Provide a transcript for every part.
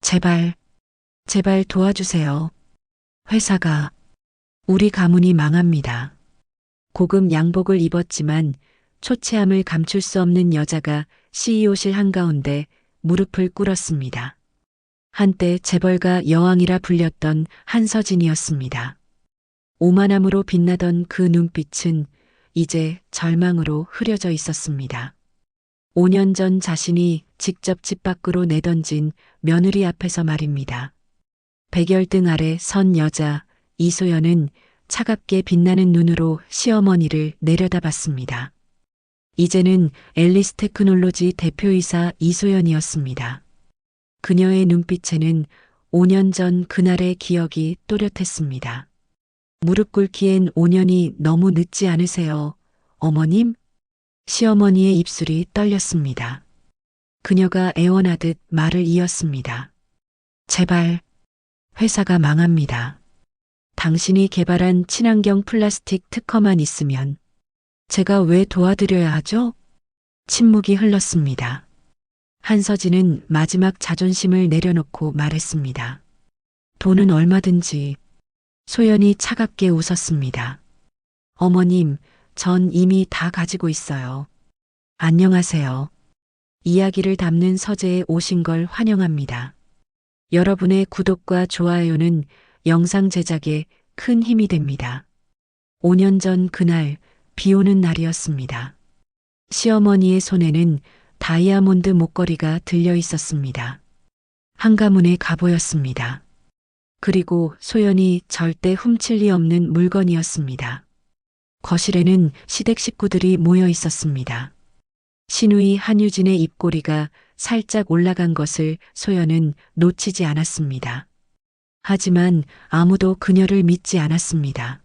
제발, 제발 도와주세요. 회사가, 우리 가문이 망합니다. 고급 양복을 입었지만 초췌함을 감출 수 없는 여자가 CEO실 한가운데 무릎을 꿇었습니다. 한때 재벌가 여왕이라 불렸던 한서진이었습니다. 오만함으로 빛나던 그 눈빛은 이제 절망으로 흐려져 있었습니다. 5년 전 자신이 직접 집 밖으로 내던진 며느리 앞에서 말입니다. 백열등 아래 선 여자 이소연은 차갑게 빛나는 눈으로 시어머니를 내려다봤습니다. 이제는 앨리스 테크놀로지 대표이사 이소연이었습니다. 그녀의 눈빛에는 5년 전 그날의 기억이 또렷했습니다. 무릎 꿇기엔 5년이 너무 늦지 않으세요, 어머님? 시어머니의 입술이 떨렸습니다. 그녀가 애원하듯 말을 이었습니다. 제발, 회사가 망합니다. 당신이 개발한 친환경 플라스틱 특허만 있으면 제가 왜 도와드려야 하죠? 침묵이 흘렀습니다. 한서진은 마지막 자존심을 내려놓고 말했습니다. 돈은 얼마든지. 소연이 차갑게 웃었습니다. 어머님, 전 이미 다 가지고 있어요. 안녕하세요. 이야기를 담는 서재에 오신 걸 환영합니다. 여러분의 구독과 좋아요는 영상 제작에 큰 힘이 됩니다. 5년 전 그날 비 오는 날이었습니다. 시어머니의 손에는 다이아몬드 목걸이가 들려 있었습니다. 한가문의 갑오였습니다. 그리고 소연이 절대 훔칠 리 없는 물건이었습니다. 거실에는 시댁 식구들이 모여 있었습니다. 시누이 한유진의 입꼬리가 살짝 올라간 것을 소연은 놓치지 않았습니다. 하지만 아무도 그녀를 믿지 않았습니다.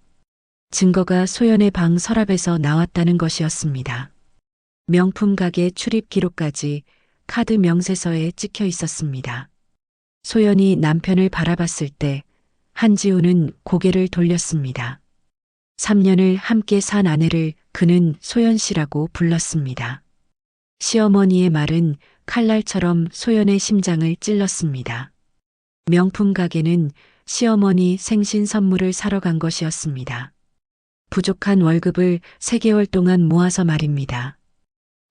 증거가 소연의 방 서랍에서 나왔다는 것이었습니다. 명품 가게 출입 기록까지 카드 명세서에 찍혀 있었습니다. 소연이 남편을 바라봤을 때 한지우는 고개를 돌렸습니다. 3년을 함께 산 아내를 그는 소연 씨라고 불렀습니다. 시어머니의 말은 칼날처럼 소연의 심장을 찔렀습니다. 명품 가게는 시어머니 생신 선물을 사러 간 것이었습니다. 부족한 월급을 3개월 동안 모아서 말입니다.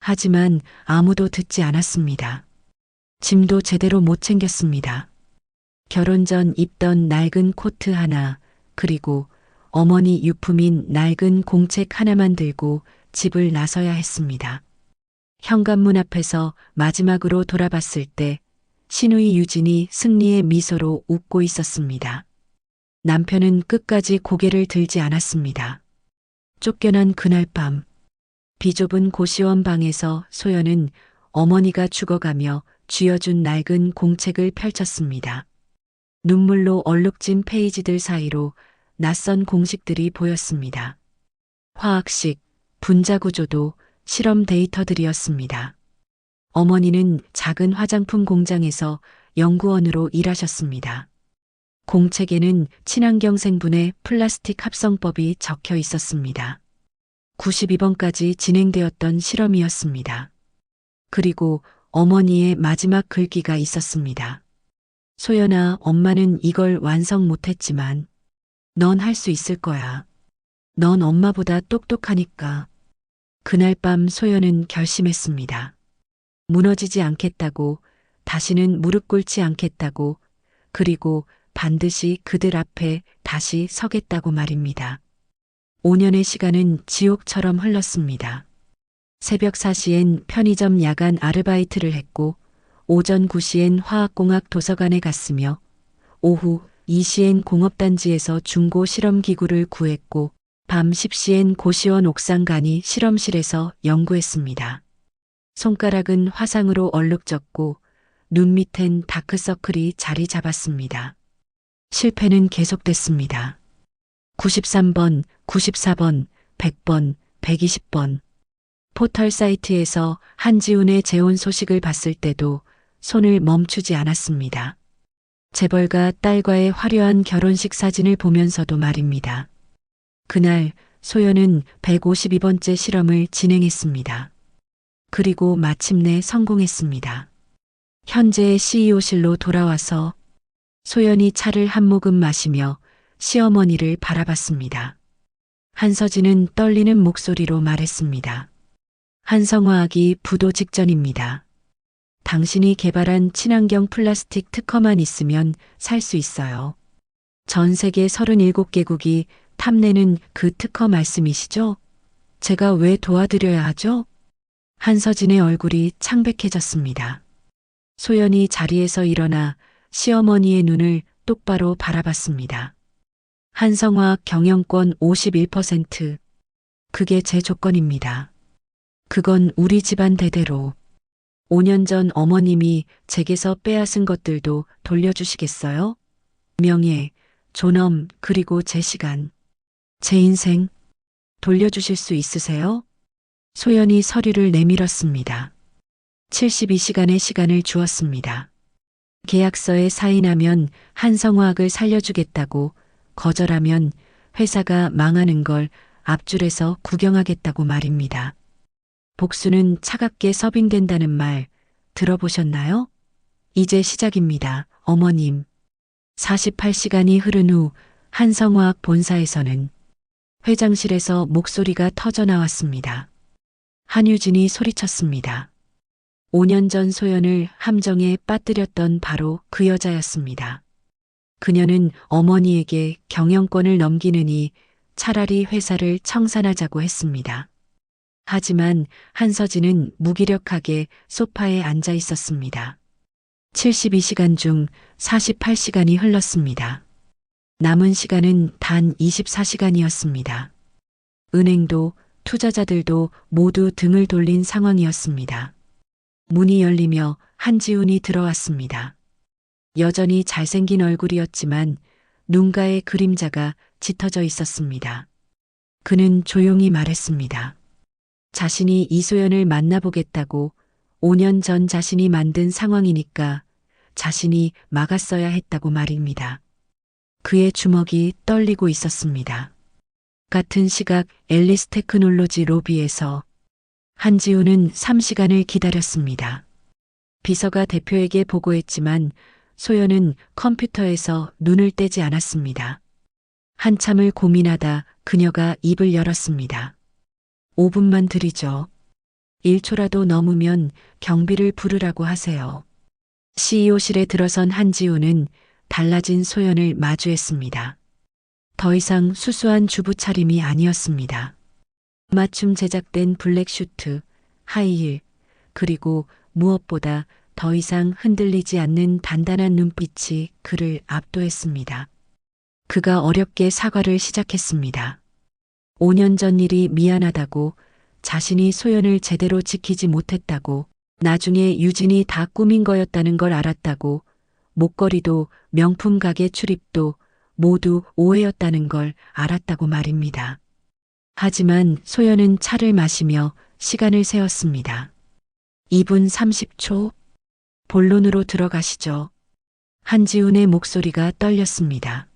하지만 아무도 듣지 않았습니다. 짐도 제대로 못 챙겼습니다. 결혼 전 입던 낡은 코트 하나, 그리고 어머니 유품인 낡은 공책 하나만 들고 집을 나서야 했습니다. 현관문 앞에서 마지막으로 돌아봤을 때 시누이 유진이 승리의 미소로 웃고 있었습니다. 남편은 끝까지 고개를 들지 않았습니다. 쫓겨난 그날 밤, 비좁은 고시원 방에서 소연은 어머니가 죽어가며 쥐어준 낡은 공책을 펼쳤습니다. 눈물로 얼룩진 페이지들 사이로 낯선 공식들이 보였습니다. 화학식, 분자구조도 실험 데이터들이었습니다. 어머니는 작은 화장품 공장에서 연구원으로 일하셨습니다. 공책에는 친환경 생분해 플라스틱 합성법이 적혀 있었습니다. 92번까지 진행되었던 실험이었습니다. 그리고 어머니의 마지막 글귀가 있었습니다. 소연아, 엄마는 이걸 완성 못했지만 넌 할 수 있을 거야. 넌 엄마보다 똑똑하니까. 그날 밤 소연은 결심했습니다. 무너지지 않겠다고, 다시는 무릎 꿇지 않겠다고, 그리고 반드시 그들 앞에 다시 서겠다고 말입니다. 5년의 시간은 지옥처럼 흘렀습니다. 새벽 4시엔 편의점 야간 아르바이트를 했고, 오전 9시엔 화학공학 도서관에 갔으며, 오후 2시엔 공업단지에서 중고 실험기구를 구했고, 밤 10시엔 고시원 옥상 간이 실험실에서 연구했습니다. 손가락은 화상으로 얼룩졌고, 눈 밑엔 다크서클이 자리 잡았습니다. 실패는 계속됐습니다. 93번, 94번, 100번, 120번. 포털 사이트에서 한지훈의 재혼 소식을 봤을 때도 손을 멈추지 않았습니다. 재벌가 딸과의 화려한 결혼식 사진을 보면서도 말입니다. 그날 소연은 152번째 실험을 진행했습니다. 그리고 마침내 성공했습니다. 현재의 CEO실로 돌아와서 소연이 차를 한 모금 마시며 시어머니를 바라봤습니다. 한서진은 떨리는 목소리로 말했습니다. 한성화학이 부도 직전입니다. 당신이 개발한 친환경 플라스틱 특허만 있으면 살 수 있어요. 전 세계 37개국이 탐내는 그 특허 말씀이시죠? 제가 왜 도와드려야 하죠? 한서진의 얼굴이 창백해졌습니다. 소연이 자리에서 일어나 시어머니의 눈을 똑바로 바라봤습니다. 한성화학 경영권 51%. 그게 제 조건입니다. 그건 우리 집안 대대로. 5년 전 어머님이 제게서 빼앗은 것들도 돌려주시겠어요? 명예, 존엄, 그리고 제 시간. 제 인생. 돌려주실 수 있으세요? 소연이 서류를 내밀었습니다. 72시간의 시간을 주었습니다. 계약서에 사인하면 한성화학을 살려주겠다고, 거절하면 회사가 망하는 걸 앞줄에서 구경하겠다고 말입니다. 복수는 차갑게 서빙된다는 말 들어보셨나요? 이제 시작입니다, 어머님. 48시간이 흐른 후 한성화학 본사에서는 회장실에서 목소리가 터져 나왔습니다. 한유진이 소리쳤습니다. 5년 전 소연을 함정에 빠뜨렸던 바로 그 여자였습니다. 그녀는 어머니에게 경영권을 넘기느니 차라리 회사를 청산하자고 했습니다. 하지만 한서진은 무기력하게 소파에 앉아 있었습니다. 72시간 중 48시간이 흘렀습니다. 남은 시간은 단 24시간이었습니다. 은행도 투자자들도 모두 등을 돌린 상황이었습니다. 문이 열리며 한지훈이 들어왔습니다. 여전히 잘생긴 얼굴이었지만 눈가에 그림자가 짙어져 있었습니다. 그는 조용히 말했습니다. 자신이 이소연을 만나보겠다고 5년 전 자신이 만든 상황이니까 자신이 막았어야 했다고 말입니다. 그의 주먹이 떨리고 있었습니다. 같은 시각 앨리스 테크놀로지 로비에서 한지훈은 3시간을 기다렸습니다. 비서가 대표에게 보고했지만 소연은 컴퓨터에서 눈을 떼지 않았습니다. 한참을 고민하다 그녀가 입을 열었습니다. 5분만 드리죠. 1초라도 넘으면 경비를 부르라고 하세요. CEO실에 들어선 한지훈은 달라진 소연을 마주했습니다. 더 이상 수수한 주부 차림이 아니었습니다. 맞춤 제작된 블랙 슈트, 하이힐, 그리고 무엇보다 더 이상 흔들리지 않는 단단한 눈빛이 그를 압도했습니다. 그가 어렵게 사과를 시작했습니다. 5년 전 일이 미안하다고, 자신이 소연을 제대로 지키지 못했다고, 나중에 유진이 다 꾸민 거였다는 걸 알았다고, 목걸이도 명품 가게 출입도 모두 오해였다는 걸 알았다고 말입니다. 하지만 소연은 차를 마시며 시간을 세웠습니다. 2분 30초. 본론으로 들어가시죠. 한지훈의 목소리가 떨렸습니다.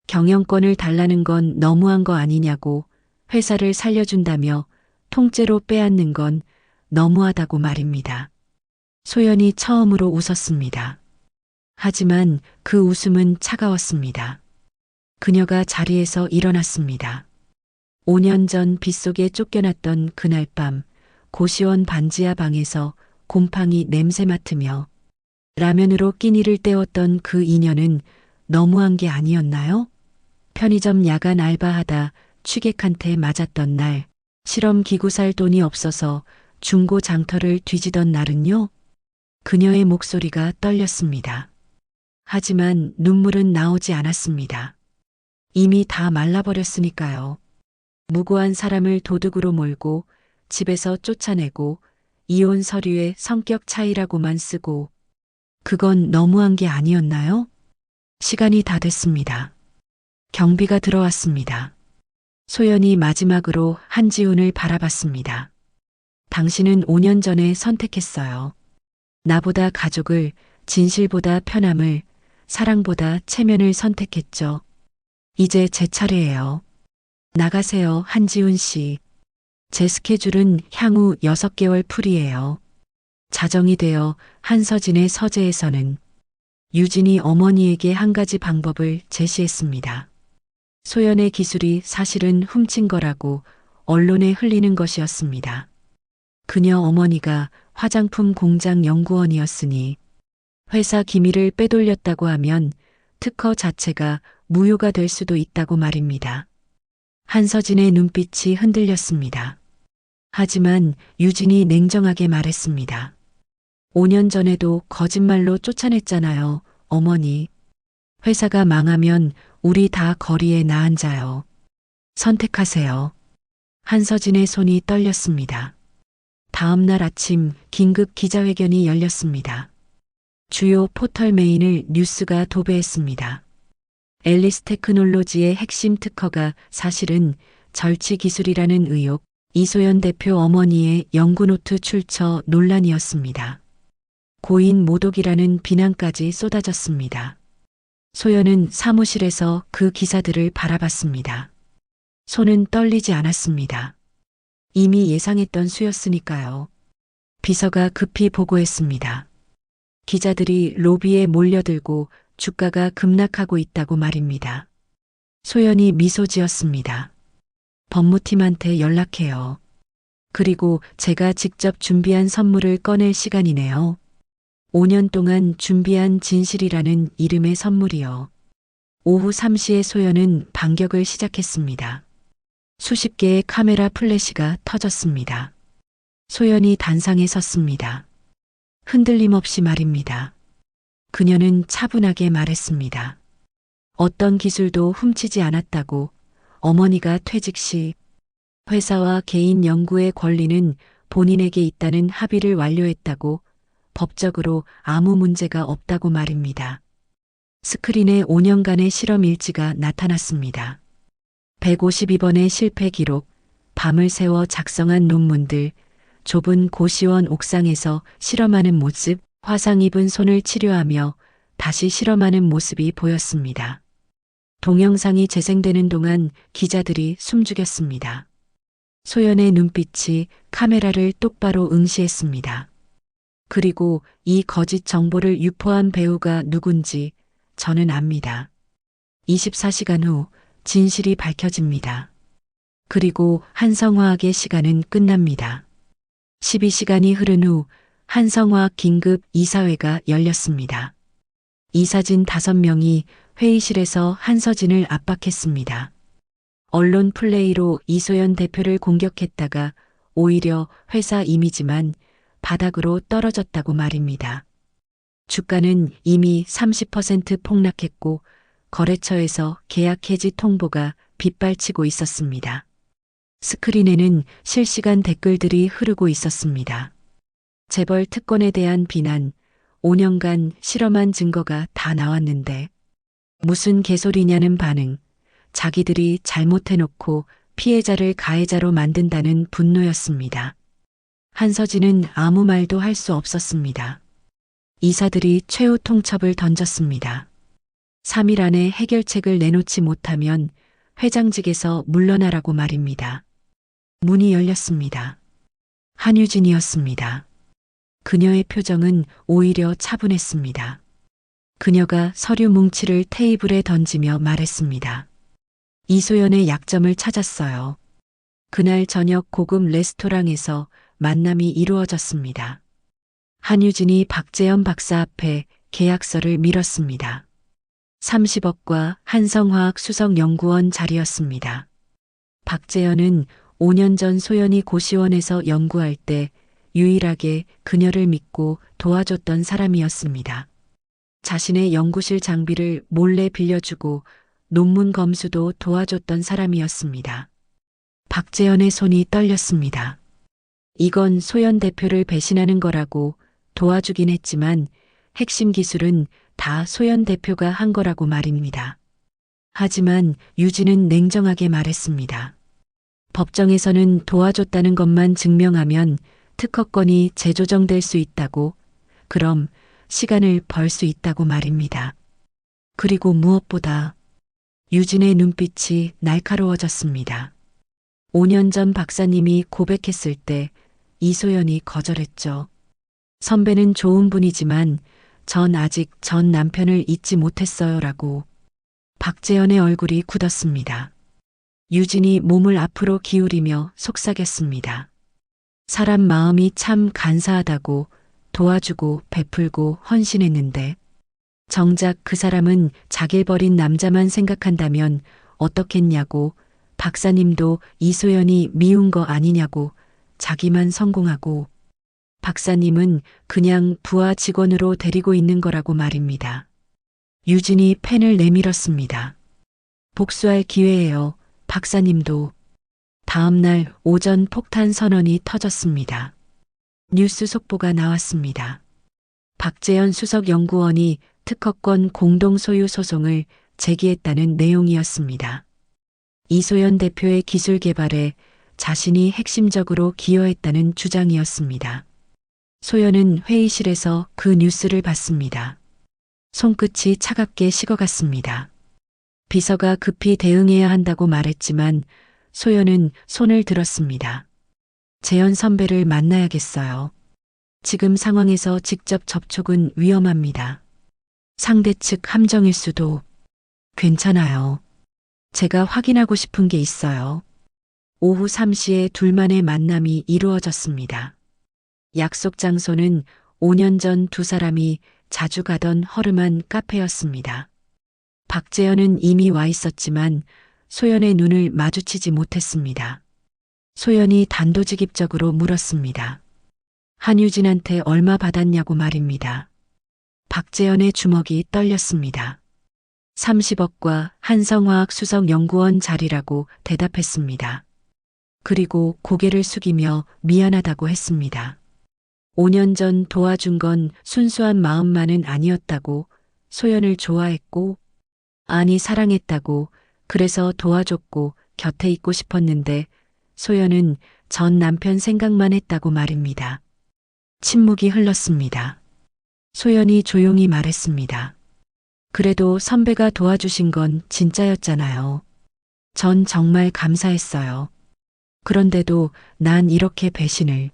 경영권을 달라는 건 너무한 거 아니냐고, 회사를 살려준다며 통째로 빼앗는 건 너무하다고 말입니다. 소연이 처음으로 웃었습니다. 하지만 그 웃음은 차가웠습니다. 그녀가 자리에서 일어났습니다. 5년 전 빗속에 쫓겨났던 그날 밤 고시원 반지하 방에서 곰팡이 냄새 맡으며 라면으로 끼니를 때웠던 그 인연은 너무한 게 아니었나요? 편의점 야간 알바하다 취객한테 맞았던 날, 실험 기구 살 돈이 없어서 중고 장터를 뒤지던 날은요? 그녀의 목소리가 떨렸습니다. 하지만 눈물은 나오지 않았습니다. 이미 다 말라버렸으니까요. 무고한 사람을 도둑으로 몰고 집에서 쫓아내고 이혼 서류에 성격 차이라고만 쓰고, 그건 너무한 게 아니었나요? 시간이 다 됐습니다. 경비가 들어왔습니다. 소연이 마지막으로 한지훈을 바라봤습니다. 당신은 5년 전에 선택했어요. 나보다 가족을, 진실보다 편함을, 사랑보다 체면을 선택했죠. 이제 제 차례예요. 나가세요, 한지훈 씨. 제 스케줄은 향후 6개월 풀이에요. 자정이 되어 한서진의 서재에서는 유진이 어머니에게 한 가지 방법을 제시했습니다. 소연의 기술이 사실은 훔친 거라고 언론에 흘리는 것이었습니다. 그녀 어머니가 화장품 공장 연구원이었으니 회사 기밀을 빼돌렸다고 하면 특허 자체가 무효가 될 수도 있다고 말입니다. 한서진의 눈빛이 흔들렸습니다. 하지만 유진이 냉정하게 말했습니다. 5년 전에도 거짓말로 쫓아냈잖아요, 어머니. 회사가 망하면 우리 다 거리에 나앉아요. 선택하세요. 한서진의 손이 떨렸습니다. 다음 날 아침 긴급 기자회견이 열렸습니다. 주요 포털 메인을 뉴스가 도배했습니다. 앨리스 테크놀로지의 핵심 특허가 사실은 절취 기술이라는 의혹, 이소연 대표 어머니의 연구노트 출처 논란이었습니다. 고인 모독이라는 비난까지 쏟아졌습니다. 소연은 사무실에서 그 기사들을 바라봤습니다. 손은 떨리지 않았습니다. 이미 예상했던 수였으니까요. 비서가 급히 보고했습니다. 기자들이 로비에 몰려들고 주가가 급락하고 있다고 말입니다. 소연이 미소 지었습니다. 법무팀한테 연락해요. 그리고 제가 직접 준비한 선물을 꺼낼 시간이네요. 5년 동안 준비한 진실이라는 이름의 선물이요. 오후 3시에 소연은 반격을 시작했습니다. 수십 개의 카메라 플래시가 터졌습니다. 소연이 단상에 섰습니다. 흔들림 없이 말입니다. 그녀는 차분하게 말했습니다. 어떤 기술도 훔치지 않았다고. 어머니가 퇴직 시 회사와 개인 연구의 권리는 본인에게 있다는 합의를 완료했다고. 법적으로 아무 문제가 없다고 말입니다. 스크린에 5년간의 실험 일지가 나타났습니다. 152번의 실패 기록, 밤을 새워 작성한 논문들, 좁은 고시원 옥상에서 실험하는 모습, 화상 입은 손을 치료하며 다시 실험하는 모습이 보였습니다. 동영상이 재생되는 동안 기자들이 숨죽였습니다. 소연의 눈빛이 카메라를 똑바로 응시했습니다. 그리고 이 거짓 정보를 유포한 배우가 누군지 저는 압니다. 24시간 후 진실이 밝혀집니다. 그리고 한성화학의 시간은 끝납니다. 12시간이 흐른 후 한성화학 긴급 이사회가 열렸습니다. 이사진 5명이 회의실에서 한서진을 압박했습니다. 언론 플레이로 이소연 대표를 공격했다가 오히려 회사 이미지만 바닥으로 떨어졌다고 말입니다. 주가는 이미 30% 폭락했고 거래처에서 계약 해지 통보가 빗발치고 있었습니다. 스크린에는 실시간 댓글들이 흐르고 있었습니다. 재벌 특권에 대한 비난, 5년간 실험한 증거가 다 나왔는데 무슨 개소리냐는 반응, 자기들이 잘못해놓고 피해자를 가해자로 만든다는 분노였습니다. 한서진은 아무 말도 할 수 없었습니다. 이사들이 최후 통첩을 던졌습니다. 3일 안에 해결책을 내놓지 못하면 회장직에서 물러나라고 말입니다. 문이 열렸습니다. 한유진이었습니다. 그녀의 표정은 오히려 차분했습니다. 그녀가 서류 뭉치를 테이블에 던지며 말했습니다. 이소연의 약점을 찾았어요. 그날 저녁 고급 레스토랑에서 만남이 이루어졌습니다. 한유진이 박재현 박사 앞에 계약서를 밀었습니다. 30억과 한성화학 수석연구원 자리였습니다. 박재현은 5년 전 소연이 고시원에서 연구할 때 유일하게 그녀를 믿고 도와줬던 사람이었습니다. 자신의 연구실 장비를 몰래 빌려주고 논문 검수도 도와줬던 사람이었습니다. 박재현의 손이 떨렸습니다. 이건 소연 대표를 배신하는 거라고 도와주긴 했지만 핵심 기술은 다 소연 대표가 한 거라고 말입니다. 하지만 유진은 냉정하게 말했습니다. 법정에서는 도와줬다는 것만 증명하면 특허권이 재조정될 수 있다고, 그럼 시간을 벌 수 있다고 말입니다. 그리고 무엇보다 유진의 눈빛이 날카로워졌습니다. 5년 전 박사님이 고백했을 때 이소연이 거절했죠. 선배는 좋은 분이지만 전 아직 전 남편을 잊지 못했어요라고. 박재현의 얼굴이 굳었습니다. 유진이 몸을 앞으로 기울이며 속삭였습니다. 사람 마음이 참 간사하다고. 도와주고 베풀고 헌신했는데 정작 그 사람은 자길 버린 남자만 생각한다면 어떻겠냐고. 박사님도 이소연이 미운 거 아니냐고. 자기만 성공하고 박사님은 그냥 부하 직원으로 데리고 있는 거라고 말입니다. 유진이 펜을 내밀었습니다. 복수할 기회예요. 박사님도. 다음 날 오전 폭탄 선언이 터졌습니다. 뉴스 속보가 나왔습니다. 박재현 수석연구원이 특허권 공동소유 소송을 제기했다는 내용이었습니다. 이소연 대표의 기술 개발에 자신이 핵심적으로 기여했다는 주장이었습니다. 소연은 회의실에서 그 뉴스를 봤습니다. 손끝이 차갑게 식어갔습니다. 비서가 급히 대응해야 한다고 말했지만 소연은 손을 들었습니다. 재현 선배를 만나야겠어요. 지금 상황에서 직접 접촉은 위험합니다. 상대 측 함정일 수도. 괜찮아요. 제가 확인하고 싶은 게 있어요. 오후 3시에 둘만의 만남이 이루어졌습니다. 약속 장소는 5년 전 두 사람이 자주 가던 허름한 카페였습니다. 박재현은 이미 와 있었지만 소연의 눈을 마주치지 못했습니다. 소연이 단도직입적으로 물었습니다. 한유진한테 얼마 받았냐고 말입니다. 박재현의 주먹이 떨렸습니다. 30억과 한성화학 수석연구원 자리라고 대답했습니다. 그리고 고개를 숙이며 미안하다고 했습니다. 5년 전 도와준 건 순수한 마음만은 아니었다고. 소연을 좋아했고, 아니 사랑했다고. 그래서 도와줬고 곁에 있고 싶었는데 소연은 전 남편 생각만 했다고 말입니다. 침묵이 흘렀습니다. 소연이 조용히 말했습니다. 그래도 선배가 도와주신 건 진짜였잖아요. 전 정말 감사했어요. 그런데도 난 이렇게 배신을.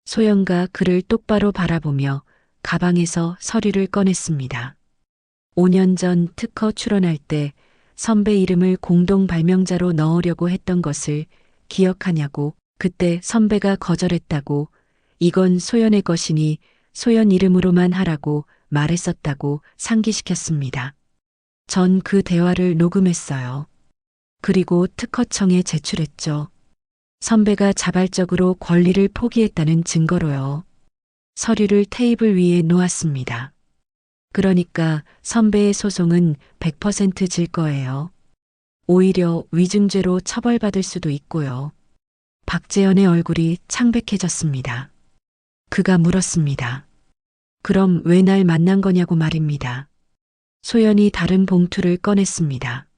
소연가 그를 똑바로 바라보며 가방에서 서류를 꺼냈습니다. 5년 전 특허 출원할 때 선배 이름을 공동 발명자로 넣으려고 했던 것을 기억하냐고. 그때 선배가 거절했다고. 이건 소연의 것이니 소연 이름으로만 하라고 말했었다고 상기시켰습니다. 전 그 대화를 녹음했어요. 그리고 특허청에 제출했죠. 선배가 자발적으로 권리를 포기했다는 증거로요. 서류를 테이블 위에 놓았습니다. 그러니까 선배의 소송은 100% 질 거예요. 오히려 위증죄로 처벌받을 수도 있고요. 박재현의 얼굴이 창백해졌습니다. 그가 물었습니다. 그럼 왜 날 만난 거냐고 말입니다. 소연이 다른 봉투를 꺼냈습니다.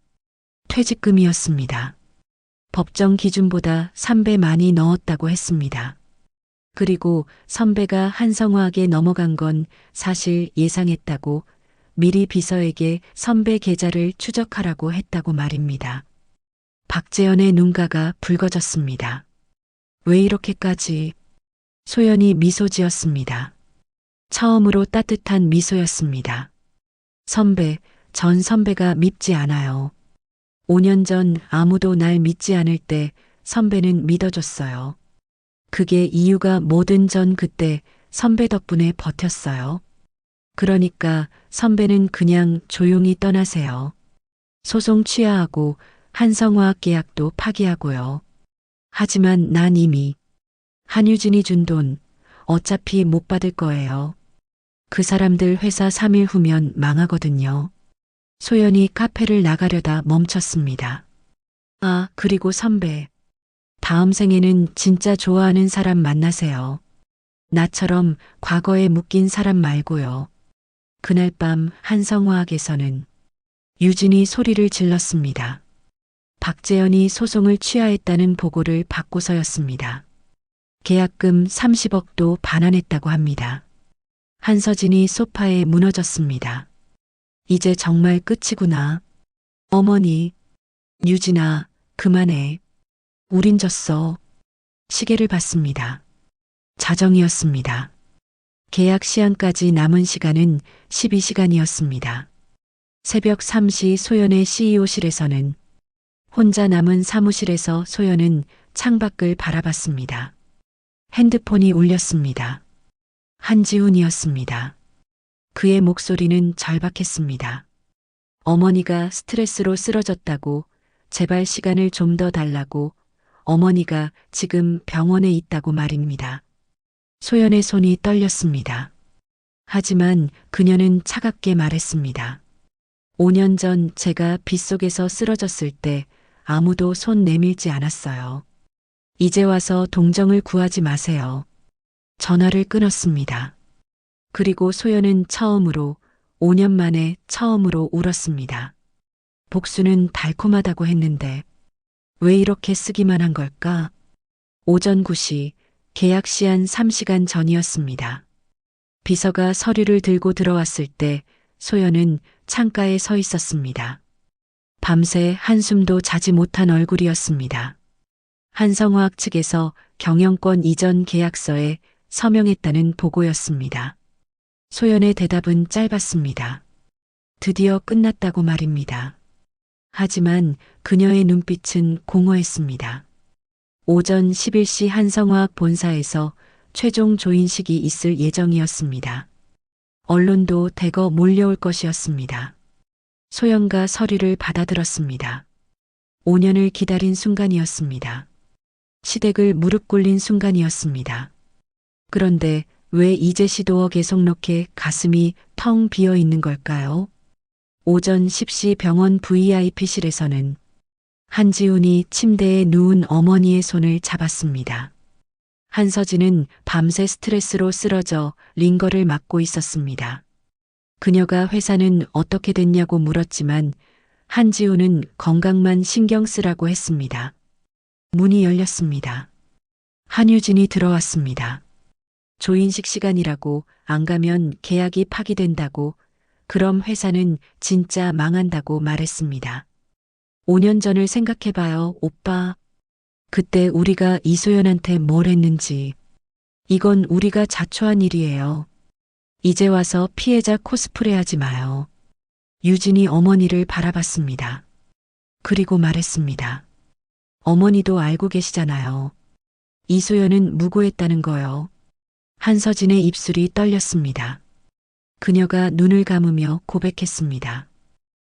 퇴직금이었습니다. 법정 기준보다 3배 많이 넣었다고 했습니다. 그리고 선배가 한성화학에 넘어간 건 사실 예상했다고. 미리 비서에게 선배 계좌를 추적하라고 했다고 말입니다. 박재현의 눈가가 붉어졌습니다. 왜 이렇게까지? 소연이 미소 지었습니다. 처음으로 따뜻한 미소였습니다. 선배, 전 선배가 밉지 않아요. 5년 전 아무도 날 믿지 않을 때 선배는 믿어줬어요. 그게 이유가 뭐든 전 그때 선배 덕분에 버텼어요. 그러니까 선배는 그냥 조용히 떠나세요. 소송 취하하고 한성화학 계약도 파기하고요. 하지만 난 이미 한유진이 준 돈 어차피 못 받을 거예요. 그 사람들 회사 3일 후면 망하거든요. 소연이 카페를 나가려다 멈췄습니다. 아, 그리고 선배. 다음 생에는 진짜 좋아하는 사람 만나세요. 나처럼 과거에 묶인 사람 말고요. 그날 밤 한성화학에서는 유진이 소리를 질렀습니다. 박재현이 소송을 취하했다는 보고를 받고서였습니다. 계약금 30억도 반환했다고 합니다. 한서진이 소파에 무너졌습니다. 이제 정말 끝이구나. 어머니, 유진아, 그만해. 우린 졌어. 시계를 봤습니다. 자정이었습니다. 계약 시한까지 남은 시간은 12시간이었습니다. 새벽 3시 소연의 CEO실에서는 혼자 남은 사무실에서 소연은 창밖을 바라봤습니다. 핸드폰이 울렸습니다. 한지훈이었습니다. 그의 목소리는 절박했습니다. 어머니가 스트레스로 쓰러졌다고, 제발 시간을 좀 더 달라고, 어머니가 지금 병원에 있다고 말입니다. 소연의 손이 떨렸습니다. 하지만 그녀는 차갑게 말했습니다. 5년 전 제가 빗속에서 쓰러졌을 때 아무도 손 내밀지 않았어요. 이제 와서 동정을 구하지 마세요. 전화를 끊었습니다. 그리고 소연은 처음으로, 5년 만에 처음으로 울었습니다. 복수는 달콤하다고 했는데 왜 이렇게 쓰기만 한 걸까? 오전 9시, 계약 시한 3시간 전이었습니다. 비서가 서류를 들고 들어왔을 때 소연은 창가에 서 있었습니다. 밤새 한숨도 자지 못한 얼굴이었습니다. 한성화학 측에서 경영권 이전 계약서에 서명했다는 보고였습니다. 소연의 대답은 짧았습니다. 드디어 끝났다고 말입니다. 하지만 그녀의 눈빛은 공허했습니다. 오전 11시 한성화학 본사에서 최종 조인식이 있을 예정이었습니다. 언론도 대거 몰려올 것이었습니다. 소연과 서류를 받아들었습니다. 5년을 기다린 순간이었습니다. 시댁을 무릎 꿇린 순간이었습니다. 그런데 왜 이제 시도어 계속 넣게 가슴이 텅 비어 있는 걸까요? 오전 10시 병원 VIP실에서는 한지훈이 침대에 누운 어머니의 손을 잡았습니다. 한서진은 밤새 스트레스로 쓰러져 링거를 맞고 있었습니다. 그녀가 회사는 어떻게 됐냐고 물었지만 한지훈은 건강만 신경 쓰라고 했습니다. 문이 열렸습니다. 한유진이 들어왔습니다. 조인식 시간이라고, 안 가면 계약이 파기된다고, 그럼 회사는 진짜 망한다고 말했습니다. 5년 전을 생각해봐요, 오빠. 그때 우리가 이소연한테 뭘 했는지. 이건 우리가 자초한 일이에요. 이제 와서 피해자 코스프레 하지 마요. 유진이 어머니를 바라봤습니다. 그리고 말했습니다. 어머니도 알고 계시잖아요. 이소연은 무고했다는 거요. 한서진의 입술이 떨렸습니다. 그녀가 눈을 감으며 고백했습니다.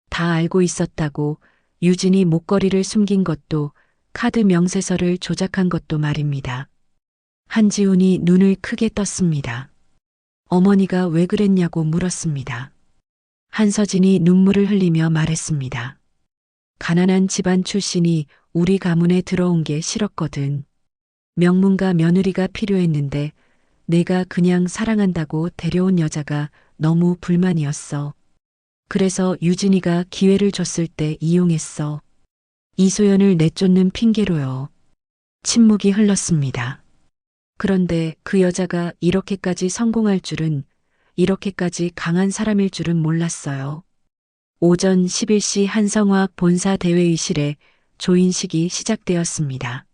다 알고 있었다고, 유진이 목걸이를 숨긴 것도, 카드 명세서를 조작한 것도 말입니다. 한지훈이 눈을 크게 떴습니다. 어머니가 왜 그랬냐고 물었습니다. 한서진이 눈물을 흘리며 말했습니다. 가난한 집안 출신이 우리 가문에 들어온 게 싫었거든. 명문가 며느리가 필요했는데 내가 그냥 사랑한다고 데려온 여자가 너무 불만이었어. 그래서 유진이가 기회를 줬을 때 이용했어. 이소연을 내쫓는 핑계로요. 침묵이 흘렀습니다. 그런데 그 여자가 이렇게까지 성공할 줄은, 이렇게까지 강한 사람일 줄은 몰랐어요. 오전 11시 한성화학 본사 대회의실에 조인식이 시작되었습니다.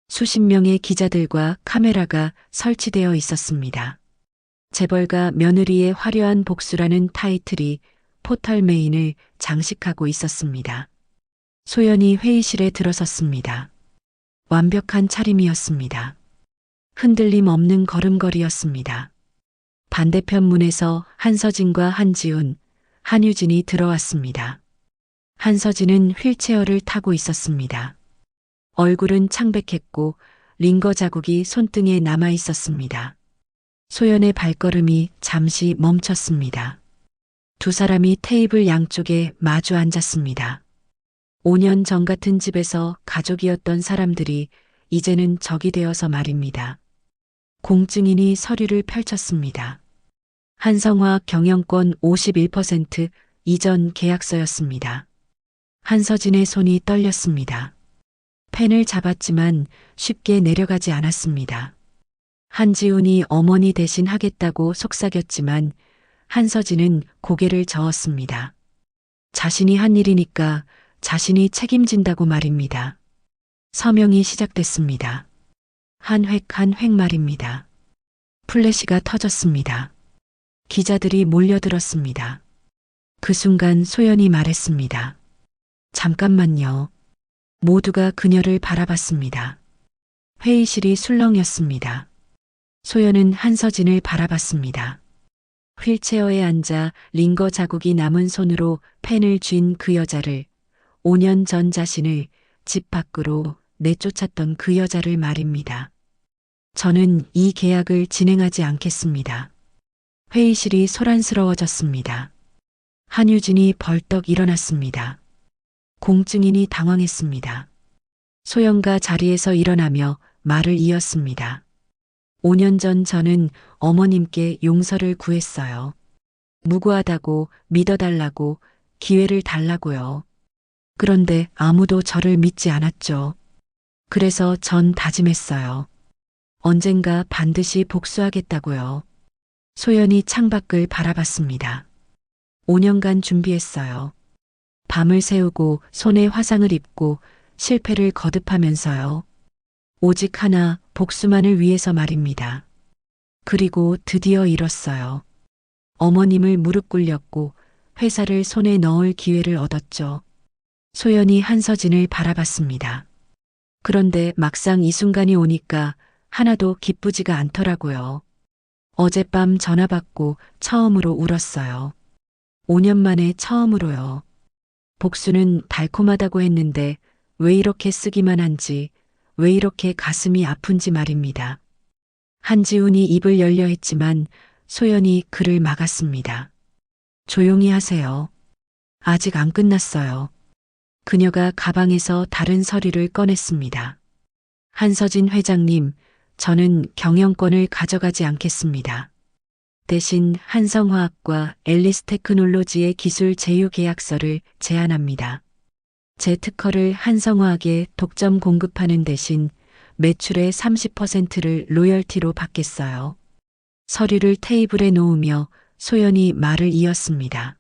수십 명의 기자들과 카메라가 설치되어 있었습니다. 재벌가 며느리의 화려한 복수라는 타이틀이 포털 메인을 장식하고 있었습니다. 소연이 회의실에 들어섰습니다. 완벽한 차림이었습니다. 흔들림 없는 걸음걸이였습니다. 반대편 문에서 한서진과 한지훈, 한유진이 들어왔습니다. 한서진은 휠체어를 타고 있었습니다. 얼굴은 창백했고 링거 자국이 손등에 남아 있었습니다. 소연의 발걸음이 잠시 멈췄습니다. 두 사람이 테이블 양쪽에 마주 앉았습니다. 5년 전 같은 집에서 가족이었던 사람들이 이제는 적이 되어서 말입니다. 공증인이 서류를 펼쳤습니다. 한성화학 경영권 51% 이전 계약서였습니다. 한서진의 손이 떨렸습니다. 펜을 잡았지만 쉽게 내려가지 않았습니다. 한지훈이 어머니 대신 하겠다고 속삭였지만 한서진은 고개를 저었습니다. 자신이 한 일이니까 자신이 책임진다고 말입니다. 서명이 시작됐습니다. 한 획 한 획 말입니다. 플래시가 터졌습니다. 기자들이 몰려들었습니다. 그 순간 소연이 말했습니다. 잠깐만요. 모두가 그녀를 바라봤습니다. 회의실이 술렁였습니다. 소연은 한서진을 바라봤습니다. 휠체어에 앉아 링거 자국이 남은 손으로 펜을 쥔 그 여자를, 5년 전 자신을 집 밖으로 내쫓았던 그 여자를 말입니다. 저는 이 계약을 진행하지 않겠습니다. 회의실이 소란스러워졌습니다. 한유진이 벌떡 일어났습니다. 공증인이 당황했습니다. 소연가 자리에서 일어나며 말을 이었습니다. 5년 전 저는 어머님께 용서를 구했어요. 무고하다고 믿어달라고 기회를 달라고요. 그런데 아무도 저를 믿지 않았죠. 그래서 전 다짐했어요. 언젠가 반드시 복수하겠다고요. 소연이 창밖을 바라봤습니다. 5년간 준비했어요. 밤을 새우고 손에 화상을 입고 실패를 거듭하면서요. 오직 하나, 복수만을 위해서 말입니다. 그리고 드디어 이뤘어요. 어머님을 무릎 꿇렸고 회사를 손에 넣을 기회를 얻었죠. 소연이 한서진을 바라봤습니다. 그런데 막상 이 순간이 오니까 하나도 기쁘지가 않더라고요. 어젯밤 전화 받고 처음으로 울었어요. 5년 만에 처음으로요. 복수는 달콤하다고 했는데 왜 이렇게 쓰기만 한지, 왜 이렇게 가슴이 아픈지 말입니다. 한지훈이 입을 열려 했지만 소연이 그를 막았습니다. 조용히 하세요. 아직 안 끝났어요. 그녀가 가방에서 다른 서류를 꺼냈습니다. 한서진 회장님, 저는 경영권을 가져가지 않겠습니다. 대신 한성화학과 앨리스테크놀로지의 기술 제휴 계약서를 제안합니다. 제 특허를 한성화학에 독점 공급하는 대신 매출의 30%를 로열티로 받겠어요. 서류를 테이블에 놓으며 소연이 말을 이었습니다.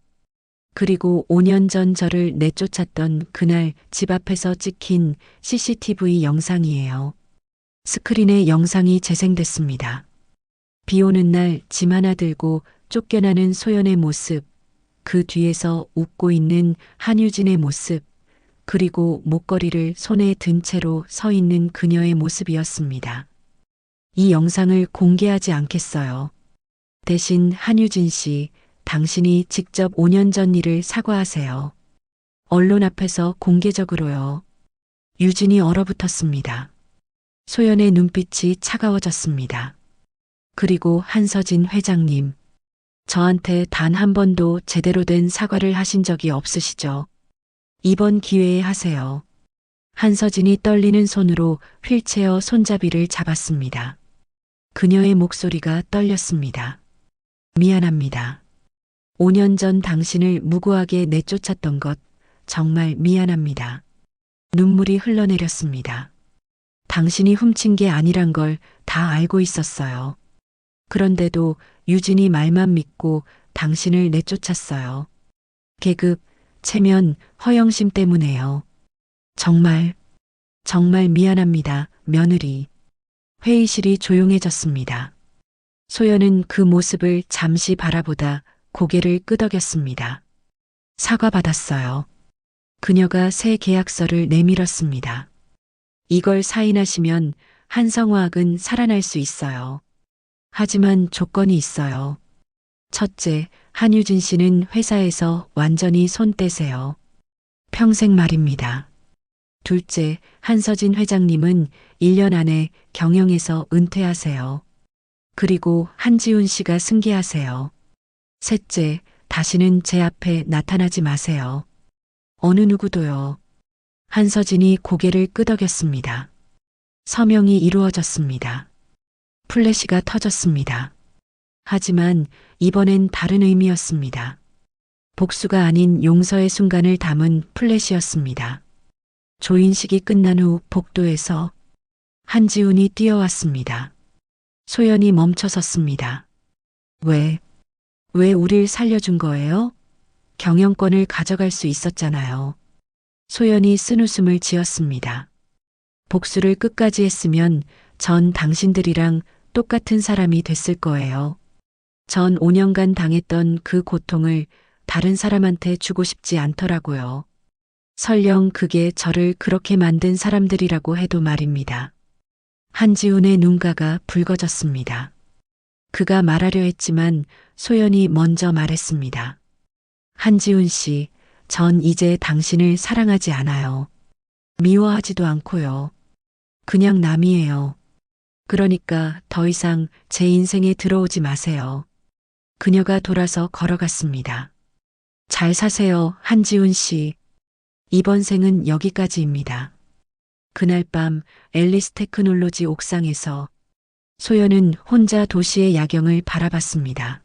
그리고 5년 전 저를 내쫓았던 그날 집 앞에서 찍힌 CCTV 영상이에요. 스크린에 영상이 재생됐습니다. 비 오는 날 짐 하나 들고 쫓겨나는 소연의 모습, 그 뒤에서 웃고 있는 한유진의 모습, 그리고 목걸이를 손에 든 채로 서 있는 그녀의 모습이었습니다. 이 영상을 공개하지 않겠어요. 대신 한유진 씨, 당신이 직접 5년 전 일을 사과하세요. 언론 앞에서 공개적으로요. 유진이 얼어붙었습니다. 소연의 눈빛이 차가워졌습니다. 그리고 한서진 회장님, 저한테 단 한 번도 제대로 된 사과를 하신 적이 없으시죠? 이번 기회에 하세요. 한서진이 떨리는 손으로 휠체어 손잡이를 잡았습니다. 그녀의 목소리가 떨렸습니다. 미안합니다. 5년 전 당신을 무고하게 내쫓았던 것 정말 미안합니다. 눈물이 흘러내렸습니다. 당신이 훔친 게 아니란 걸 다 알고 있었어요. 그런데도 유진이 말만 믿고 당신을 내쫓았어요. 계급, 체면, 허영심 때문에요. 정말 미안합니다, 며느리. 회의실이 조용해졌습니다. 소연은 그 모습을 잠시 바라보다 고개를 끄덕였습니다. 사과받았어요. 그녀가 새 계약서를 내밀었습니다. 이걸 사인하시면 한성화학은 살아날 수 있어요. 하지만 조건이 있어요. 첫째, 한유진 씨는 회사에서 완전히 손 떼세요. 평생 말입니다. 둘째, 한서진 회장님은 1년 안에 경영에서 은퇴하세요. 그리고 한지훈 씨가 승계하세요. 셋째, 다시는 제 앞에 나타나지 마세요. 어느 누구도요. 한서진이 고개를 끄덕였습니다. 서명이 이루어졌습니다. 플래시가 터졌습니다. 하지만 이번엔 다른 의미였습니다. 복수가 아닌 용서의 순간을 담은 플래시였습니다. 조인식이 끝난 후 복도에서 한지훈이 뛰어왔습니다. 소연이 멈춰섰습니다. 왜 우릴 살려준 거예요? 경영권을 가져갈 수 있었잖아요. 소연이 쓴웃음을 지었습니다. 복수를 끝까지 했으면 전 당신들이랑 똑같은 사람이 됐을 거예요. 전 5년간 당했던 그 고통을 다른 사람한테 주고 싶지 않더라고요. 설령 그게 저를 그렇게 만든 사람들이라고 해도 말입니다. 한지훈의 눈가가 붉어졌습니다. 그가 말하려 했지만 소연이 먼저 말했습니다. 한지훈 씨, 전 이제 당신을 사랑하지 않아요. 미워하지도 않고요. 그냥 남이에요. 그러니까 더 이상 제 인생에 들어오지 마세요. 그녀가 돌아서 걸어갔습니다. 잘 사세요, 한지훈 씨. 이번 생은 여기까지입니다. 그날 밤 앨리스 테크놀로지 옥상에서 소연은 혼자 도시의 야경을 바라봤습니다.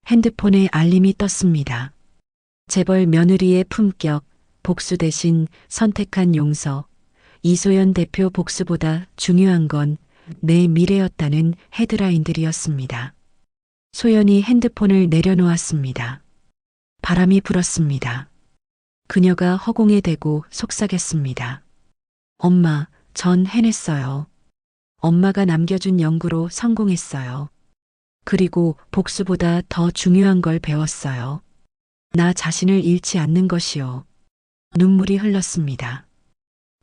핸드폰에 알림이 떴습니다. 재벌 며느리의 품격, 복수 대신 선택한 용서. 이소연 대표 복수보다 중요한 건 내 미래였다는 헤드라인들이었습니다. 소연이 핸드폰을 내려놓았습니다. 바람이 불었습니다. 그녀가 허공에 대고 속삭였습니다. 엄마, 전 해냈어요. 엄마가 남겨준 연구로 성공했어요. 그리고 복수보다 더 중요한 걸 배웠어요. 나 자신을 잃지 않는 것이요. 눈물이 흘렀습니다.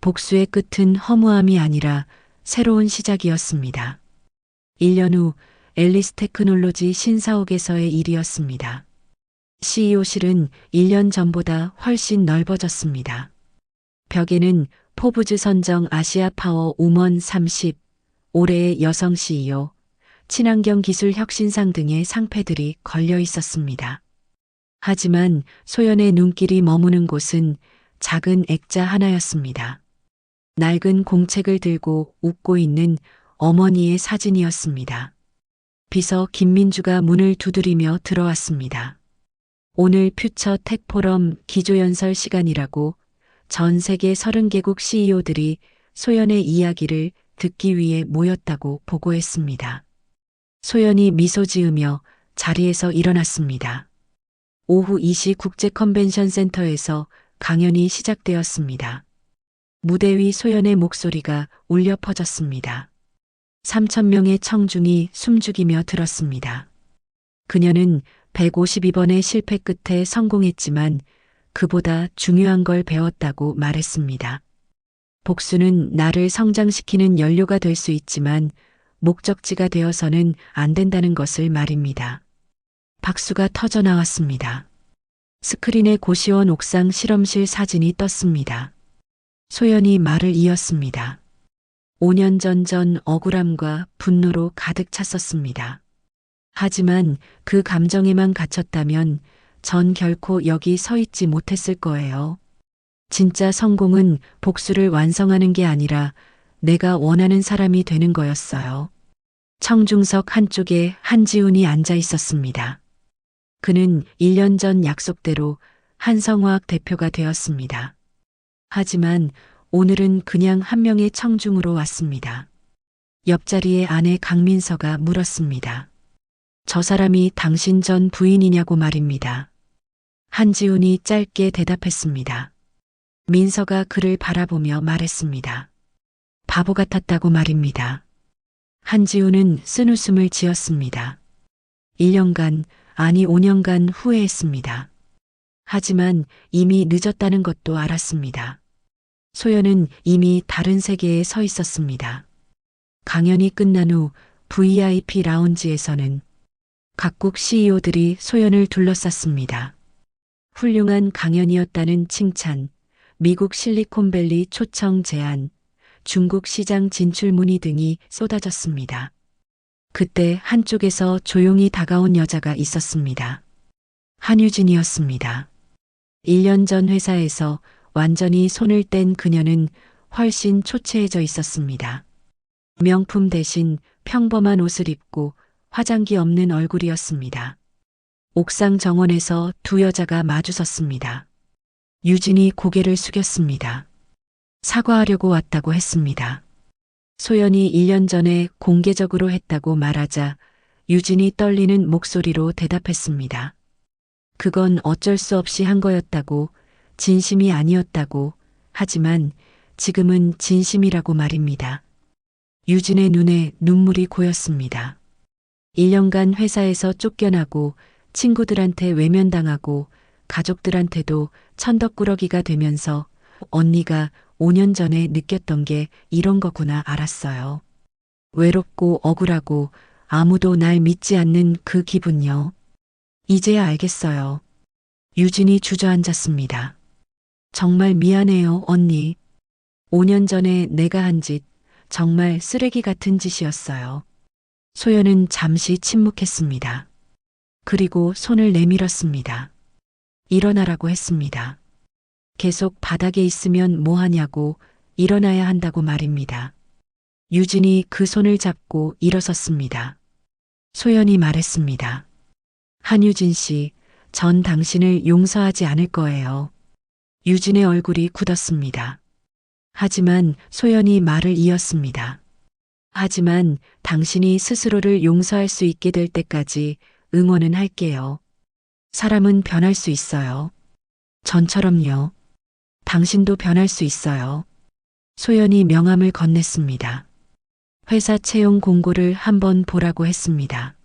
복수의 끝은 허무함이 아니라 새로운 시작이었습니다. 1년 후 앨리스 테크놀로지 신사옥에서의 일이었습니다. CEO실은 1년 전보다 훨씬 넓어졌습니다. 벽에는 포브즈 선정 아시아 파워 우먼 30, 올해의 여성 CEO, 친환경 기술 혁신상 등의 상패들이 걸려 있었습니다. 하지만 소연의 눈길이 머무는 곳은 작은 액자 하나였습니다. 낡은 공책을 들고 웃고 있는 어머니의 사진이었습니다. 비서 김민주가 문을 두드리며 들어왔습니다. 오늘 퓨처 텍 포럼 기조연설 시간이라고 전 세계 30개국 CEO들이 소연의 이야기를 듣기 위해 모였다고 보고했습니다. 소연이 미소 지으며 자리에서 일어났습니다. 오후 2시 국제 컨벤션 센터에서 강연이 시작되었습니다. 무대 위 소연의 목소리가 울려 퍼졌습니다. 3,000명의 청중이 숨죽이며 들었습니다. 그녀는 152번의 실패 끝에 성공했지만 그보다 중요한 걸 배웠다고 말했습니다. 복수는 나를 성장시키는 연료가 될 수 있지만 목적지가 되어서는 안 된다는 것을 말입니다. 박수가 터져 나왔습니다. 스크린에 고시원 옥상 실험실 사진이 떴습니다. 소연이 말을 이었습니다. 5년 전 억울함과 분노로 가득 찼었습니다. 하지만 그 감정에만 갇혔다면 전 결코 여기 서 있지 못했을 거예요. 진짜 성공은 복수를 완성하는 게 아니라 내가 원하는 사람이 되는 거였어요. 청중석 한쪽에 한지훈이 앉아 있었습니다. 그는 1년 전 약속대로 한성화학 대표가 되었습니다. 하지만 오늘은 그냥 한 명의 청중으로 왔습니다. 옆자리에 아내 강민서가 물었습니다. 저 사람이 당신 전 부인이냐고 말입니다. 한지훈이 짧게 대답했습니다. 민서가 그를 바라보며 말했습니다. 바보 같았다고 말입니다. 한지훈은 쓴웃음을 지었습니다. 1년간, 아니 5년간 후회했습니다. 하지만 이미 늦었다는 것도 알았습니다. 소연은 이미 다른 세계에 서 있었습니다. 강연이 끝난 후 VIP 라운지에서는 각국 CEO들이 소연을 둘러쌌습니다. 훌륭한 강연이었다는 칭찬, 미국 실리콘밸리 초청 제안, 중국 시장 진출 문의 등이 쏟아졌습니다. 그때 한쪽에서 조용히 다가온 여자가 있었습니다. 한유진이었습니다. 1년 전 회사에서 완전히 손을 뗀 그녀는 훨씬 초췌해져 있었습니다. 명품 대신 평범한 옷을 입고 화장기 없는 얼굴이었습니다. 옥상 정원에서 두 여자가 마주섰습니다. 유진이 고개를 숙였습니다. 사과하려고 왔다고 했습니다. 소연이 1년 전에 공개적으로 했다고 말하자 유진이 떨리는 목소리로 대답했습니다. 그건 어쩔 수 없이 한 거였다고, 진심이 아니었다고, 하지만 지금은 진심이라고 말입니다. 유진의 눈에 눈물이 고였습니다. 1년간 회사에서 쫓겨나고 친구들한테 외면당하고 가족들한테도 천덕꾸러기가 되면서 언니가 5년 전에 느꼈던 게 이런 거구나 알았어요. 외롭고 억울하고 아무도 날 믿지 않는 그 기분요. 이제야 알겠어요. 유진이 주저앉았습니다. 정말 미안해요, 언니. 5년 전에 내가 한 짓, 정말 쓰레기 같은 짓이었어요. 소연은 잠시 침묵했습니다. 그리고 손을 내밀었습니다. 일어나라고 했습니다. 계속 바닥에 있으면 뭐하냐고 일어나야 한다고 말입니다. 유진이 그 손을 잡고 일어섰습니다. 소연이 말했습니다. 한유진 씨, 전 당신을 용서하지 않을 거예요. 유진의 얼굴이 굳었습니다. 하지만 소연이 말을 이었습니다. 하지만 당신이 스스로를 용서할 수 있게 될 때까지 응원은 할게요. 사람은 변할 수 있어요. 전처럼요. 당신도 변할 수 있어요. 소연이 명함을 건넸습니다. 회사 채용 공고를 한번 보라고 했습니다.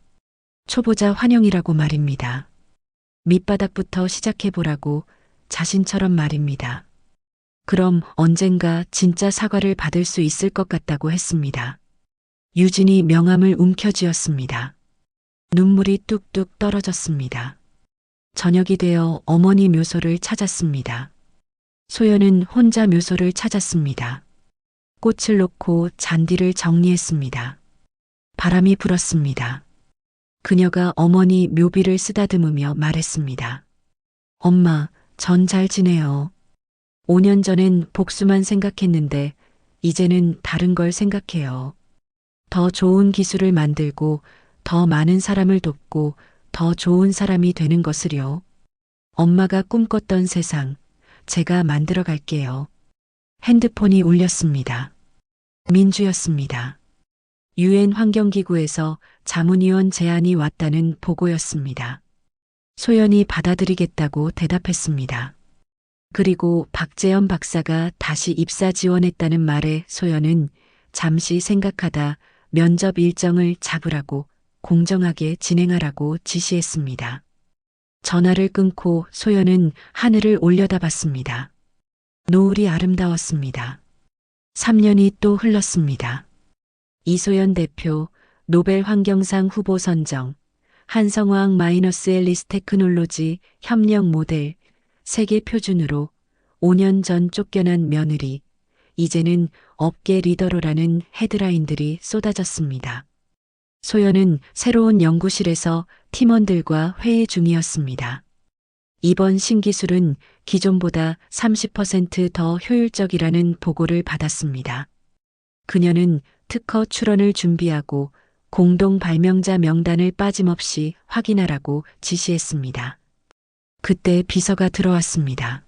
초보자 환영이라고 말입니다. 밑바닥부터 시작해보라고 자신처럼 말입니다. 그럼 언젠가 진짜 사과를 받을 수 있을 것 같다고 했습니다. 유진이 명함을 움켜쥐었습니다. 눈물이 뚝뚝 떨어졌습니다. 저녁이 되어 어머니 묘소를 찾았습니다. 소연은 혼자 묘소를 찾았습니다. 꽃을 놓고 잔디를 정리했습니다. 바람이 불었습니다. 그녀가 어머니 묘비를 쓰다듬으며 말했습니다. 엄마, 전 잘 지내요. 5년 전엔 복수만 생각했는데 이제는 다른 걸 생각해요. 더 좋은 기술을 만들고 더 많은 사람을 돕고 더 좋은 사람이 되는 것을요. 엄마가 꿈꿨던 세상, 제가 만들어 갈게요. 핸드폰이 울렸습니다. 민주였습니다. 유엔 환경기구에서 자문위원 제안이 왔다는 보고였습니다. 소연이 받아들이겠다고 대답했습니다. 그리고 박재현 박사가 다시 입사 지원했다는 말에 소연은 잠시 생각하다 면접 일정을 잡으라고 공정하게 진행하라고 지시했습니다. 전화를 끊고 소연은 하늘을 올려다봤습니다. 노을이 아름다웠습니다. 3년이 또 흘렀습니다. 이소연 대표, 노벨 환경상 후보 선정, 한성화학 마이너스 앨리스 테크놀로지 협력 모델, 세계 표준으로 5년 전 쫓겨난 며느리, 이제는 업계 리더로라는 헤드라인들이 쏟아졌습니다. 소연은 새로운 연구실에서 팀원들과 회의 중이었습니다. 이번 신기술은 기존보다 30%더 효율적이라는 보고를 받았습니다. 그녀는 특허 출원을 준비하고 공동 발명자 명단을 빠짐없이 확인하라고 지시했습니다. 그때 비서가 들어왔습니다.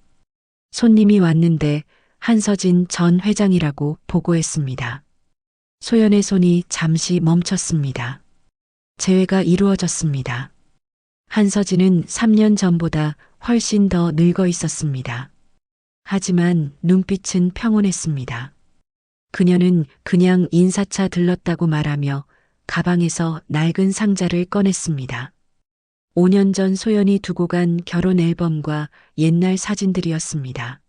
손님이 왔는데 한서진 전 회장이라고 보고했습니다. 소연의 손이 잠시 멈췄습니다. 재회가 이루어졌습니다. 한서진은 3년 전보다 훨씬 더 늙어 있었습니다. 하지만 눈빛은 평온했습니다. 그녀는 그냥 인사차 들렀다고 말하며 가방에서 낡은 상자를 꺼냈습니다. 5년 전 소연이 두고 간 결혼 앨범과 옛날 사진들이었습니다.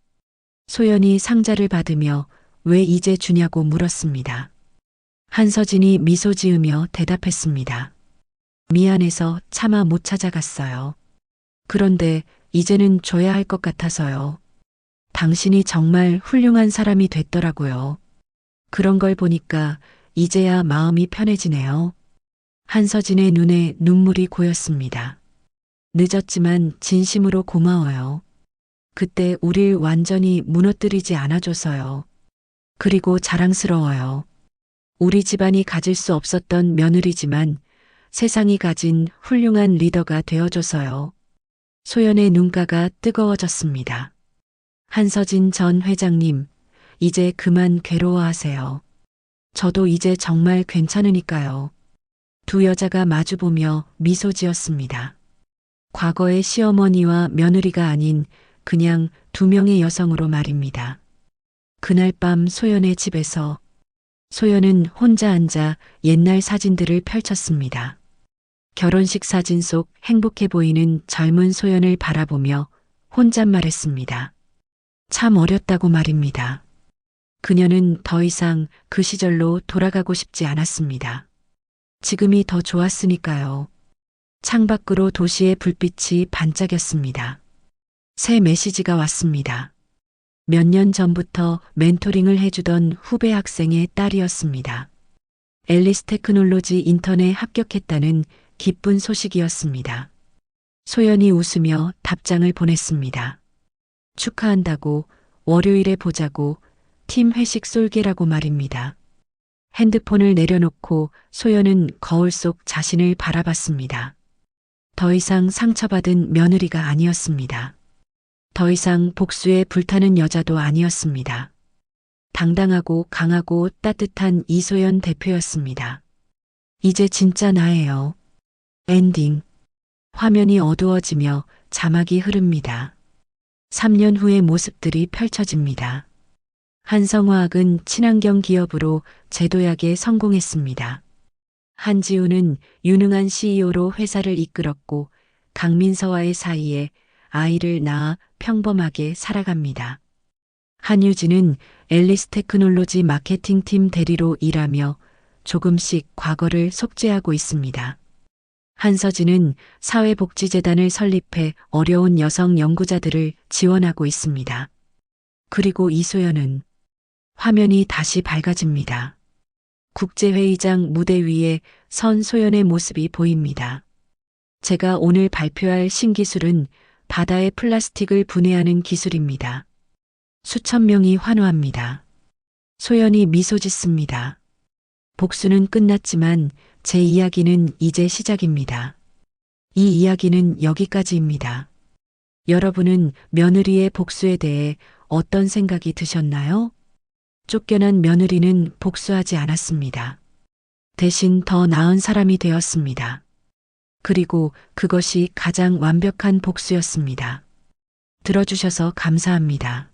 소연이 상자를 받으며 왜 이제 주냐고 물었습니다. 한서진이 미소 지으며 대답했습니다. 미안해서 차마 못 찾아갔어요. 그런데 이제는 줘야 할 것 같아서요. 당신이 정말 훌륭한 사람이 됐더라고요. 그런 걸 보니까 이제야 마음이 편해지네요. 한서진의 눈에 눈물이 고였습니다. 늦었지만 진심으로 고마워요. 그때 우릴 완전히 무너뜨리지 않아줘서요. 그리고 자랑스러워요. 우리 집안이 가질 수 없었던 며느리지만 세상이 가진 훌륭한 리더가 되어줘서요. 소연의 눈가가 뜨거워졌습니다. 한서진 전 회장님, 이제 그만 괴로워하세요. 저도 이제 정말 괜찮으니까요. 두 여자가 마주보며 미소 지었습니다. 과거의 시어머니와 며느리가 아닌 그냥 두 명의 여성으로 말입니다. 그날 밤 소연의 집에서 소연은 혼자 앉아 옛날 사진들을 펼쳤습니다. 결혼식 사진 속 행복해 보이는 젊은 소연을 바라보며 혼잣말했습니다. 참 어렸다고 말입니다. 그녀는 더 이상 그 시절로 돌아가고 싶지 않았습니다. 지금이 더 좋았으니까요. 창밖으로 도시의 불빛이 반짝였습니다. 새 메시지가 왔습니다. 몇 년 전부터 멘토링을 해주던 후배 학생의 딸이었습니다. 앨리스 테크놀로지 인턴에 합격했다는 기쁜 소식이었습니다. 소연이 웃으며 답장을 보냈습니다. 축하한다고, 월요일에 보자고, 팀 회식 쏠게라고 말입니다. 핸드폰을 내려놓고 소연은 거울 속 자신을 바라봤습니다. 더 이상 상처받은 며느리가 아니었습니다. 더 이상 복수에 불타는 여자도 아니었습니다. 당당하고 강하고 따뜻한 이소연 대표였습니다. 이제 진짜 나예요. 엔딩. 화면이 어두워지며 자막이 흐릅니다. 3년 후의 모습들이 펼쳐집니다. 한성화학은 친환경 기업으로 제도약에 성공했습니다. 한지우는 유능한 CEO로 회사를 이끌었고 강민서와의 사이에 아이를 낳아 평범하게 살아갑니다. 한유진은 앨리스 테크놀로지 마케팅팀 대리로 일하며 조금씩 과거를 속죄하고 있습니다. 한서진은 사회복지재단을 설립해 어려운 여성 연구자들을 지원하고 있습니다. 그리고 이소연은 화면이 다시 밝아집니다. 국제회의장 무대 위에 선 소연의 모습이 보입니다. 제가 오늘 발표할 신기술은 바다의 플라스틱을 분해하는 기술입니다. 수천 명이 환호합니다. 소연이 미소 짓습니다. 복수는 끝났지만 제 이야기는 이제 시작입니다. 이 이야기는 여기까지입니다. 여러분은 며느리의 복수에 대해 어떤 생각이 드셨나요? 쫓겨난 며느리는 복수하지 않았습니다. 대신 더 나은 사람이 되었습니다. 그리고 그것이 가장 완벽한 복수였습니다. 들어주셔서 감사합니다.